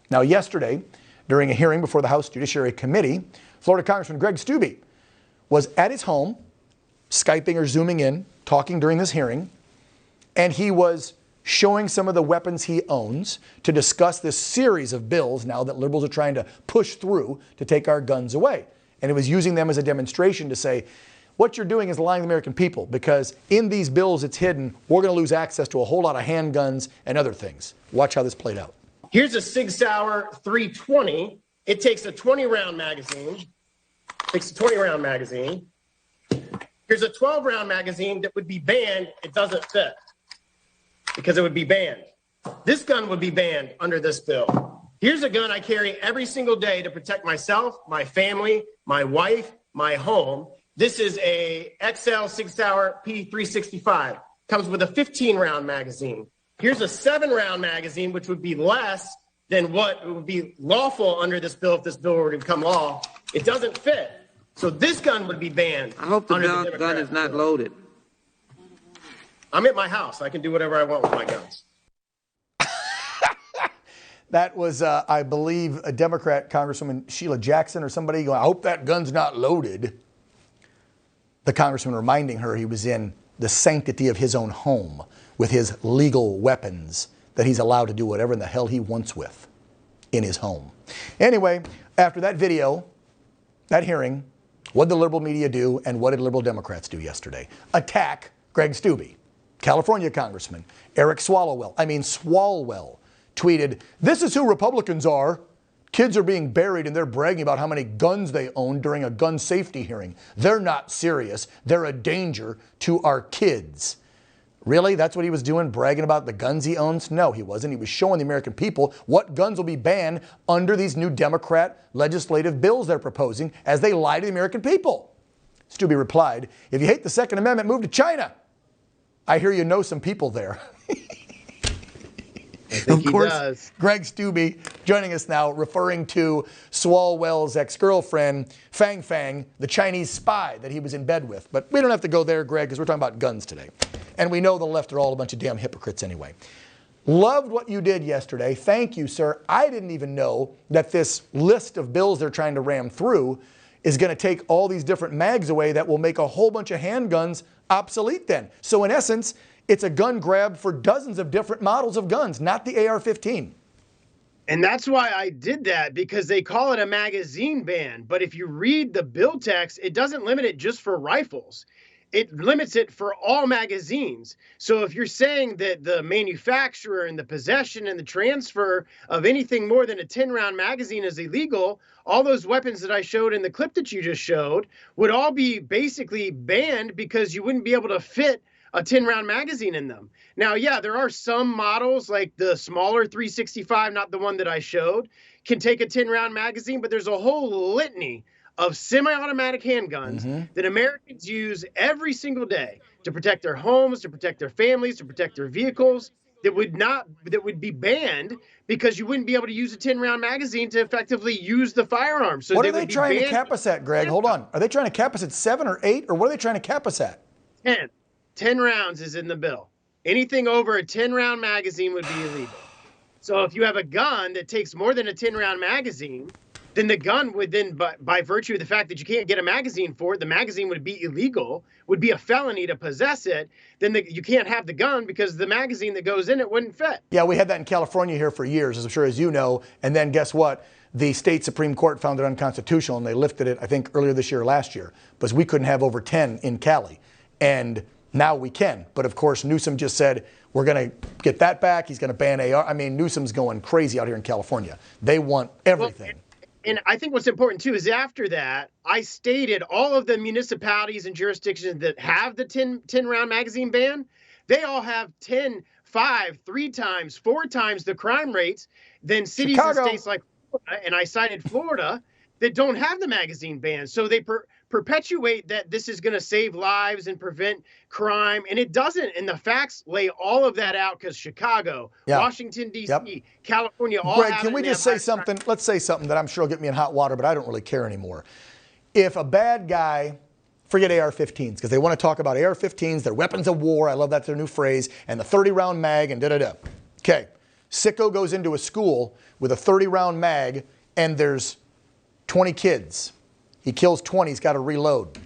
Now, yesterday, during a hearing before the House Judiciary Committee, Florida Congressman Greg Steube was at his home, Skyping or Zooming in, talking during this hearing, and he was showing some of the weapons he owns to discuss this series of bills now that liberals are trying to push through to take our guns away. And he was using them as a demonstration to say, what you're doing is lying to the American people, because in these bills it's hidden, we're going to lose access to a whole lot of handguns and other things. Watch how this played out. Here's a Sig Sauer 320. It takes a 20-round magazine. Here's a 12-round magazine that would be banned. It doesn't fit because it would be banned. This gun would be banned under this bill. Here's a gun I carry every single day to protect myself, my family, my wife, my home. This is a XL Sig Sauer P365. Comes with a 15-round magazine. Here's a 7-round magazine, which would be less than what would be lawful under this bill if this bill were to become law. It doesn't fit. So this gun would be banned. I hope the gun is not loaded. I'm at my house. I can do whatever I want with my guns. That was, I believe, a Democrat Congresswoman, Sheila Jackson or somebody going, I hope that gun's not loaded. The congressman reminding her he was in the sanctity of his own home with his legal weapons that he's allowed to do whatever in the hell he wants with in his home. Anyway, after that video, that hearing, what did the liberal media do and what did liberal Democrats do yesterday? Attack Greg Steube. California Congressman Eric Swalwell tweeted, this is who Republicans are. Kids are being buried and they're bragging about how many guns they own during a gun safety hearing. They're not serious. They're a danger to our kids. Really? That's what he was doing, bragging about the guns he owns? No, he wasn't. He was showing the American people what guns will be banned under these new Democrat legislative bills they're proposing as they lie to the American people. Steube replied, if you hate the Second Amendment, move to China. I hear you know some people there. I think of course, he does. Greg Steube joining us now, referring to Swalwell's ex-girlfriend, Fang Fang, the Chinese spy that he was in bed with. But we don't have to go there, Greg, because we're talking about guns today. And we know the left are all a bunch of damn hypocrites anyway. Loved what you did yesterday. Thank you, sir. I didn't even know that this list of bills they're trying to ram through is going to take all these different mags away that will make a whole bunch of handguns obsolete then. So in essence, it's a gun grab for dozens of different models of guns, not the AR-15. And that's why I did that, because they call it a magazine ban. But if you read the bill text, it doesn't limit it just for rifles. It limits it for all magazines. So if you're saying that the manufacturer and the possession and the transfer of anything more than a 10-round magazine is illegal, all those weapons that I showed in the clip that you just showed would all be basically banned because you wouldn't be able to fit a 10-round magazine in them. Now, yeah, there are some models like the smaller 365, not the one that I showed, can take a 10-round magazine, but there's a whole litany of semi-automatic handguns that Americans use every single day to protect their homes, to protect their families, to protect their vehicles that would be banned because you wouldn't be able to use a 10-round magazine to effectively use the firearm. So what are they trying to cap us at, Greg? Hold on. Are they trying to cap us at 7 or 8, or what are they trying to cap us at? 10. 10 rounds is in the bill. Anything over a 10-round magazine would be illegal. So if you have a gun that takes more than a 10-round magazine, then the gun would then, by virtue of the fact that you can't get a magazine for it, the magazine would be illegal, would be a felony to possess it. Then you can't have the gun because the magazine that goes in it wouldn't fit. Yeah, we had that in California here for years, as I'm sure as you know. And then guess what? The state Supreme Court found it unconstitutional, and they lifted it, I think, earlier this year or last year, because we couldn't have over 10 in Cali. And now we can. But of course, Newsom just said, we're going to get that back. He's going to ban AR. I mean, Newsom's going crazy out here in California. They want everything. Well, and I think what's important, too, is after that, I stated all of the municipalities and jurisdictions that have the 10-round magazine ban, they all have 10, 5, 3 times, 4 times the crime rates than cities Chicago. and states like Florida, and I cited Florida, that don't have the magazine ban. So they perpetuate that this is going to save lives and prevent crime, and it doesn't. And the facts lay all of that out because Chicago, Washington, D.C., California, all Greg, can we just say something? Let's say something that I'm sure will get me in hot water, but I don't really care anymore. If a bad guy, forget AR-15s, because they want to talk about AR-15s, they're weapons of war. I love that's their new phrase, and the 30-round mag and da-da-da. Okay, Sicko goes into a school with a 30-round mag and there's 20 kids. He kills 20, he's got to reload.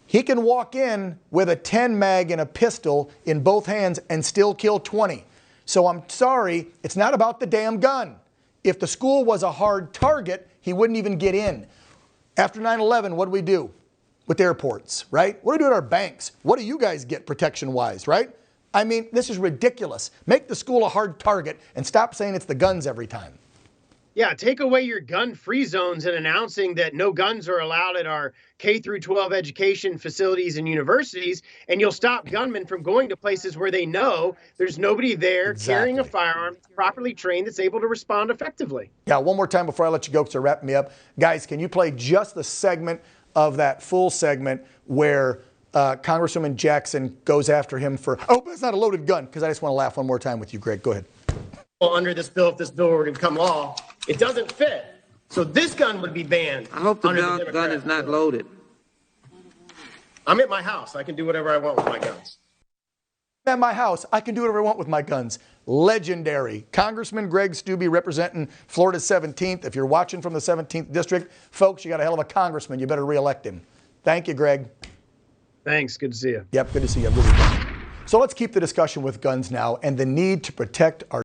He can walk in with a 10 mag and a pistol in both hands and still kill 20. So I'm sorry, it's not about the damn gun. If the school was a hard target, he wouldn't even get in. After 9/11, what do we do with airports, right? What do we do at our banks? What do you guys get protection-wise, right? I mean, this is ridiculous. Make the school a hard target and stop saying it's the guns every time. Yeah, take away your gun-free zones and announcing that no guns are allowed at our K through 12 education facilities and universities, and you'll stop gunmen from going to places where they know there's nobody there carrying a firearm, properly trained, that's able to respond effectively. Yeah, one more time before I let you go, because they're wrapping me up. Guys, can you play just the segment of that full segment where Congresswoman Jackson goes after him for, oh, but it's not a loaded gun, because I just want to laugh one more time with you, Greg. Go ahead. Well, under this bill, if this bill were to become law, it doesn't fit. So this gun would be banned. I hope the under gun is not loaded. I'm at my house. I can do whatever I want with my guns. At my house, I can do whatever I want with my guns. Legendary. Congressman Greg Steube representing Florida's 17th. If you're watching from the 17th district, folks, you got a hell of a congressman. You better reelect him. Thank you, Greg. Thanks. Good to see you. Yep, good to see you. Really good. So let's keep the discussion with guns now and the need to protect our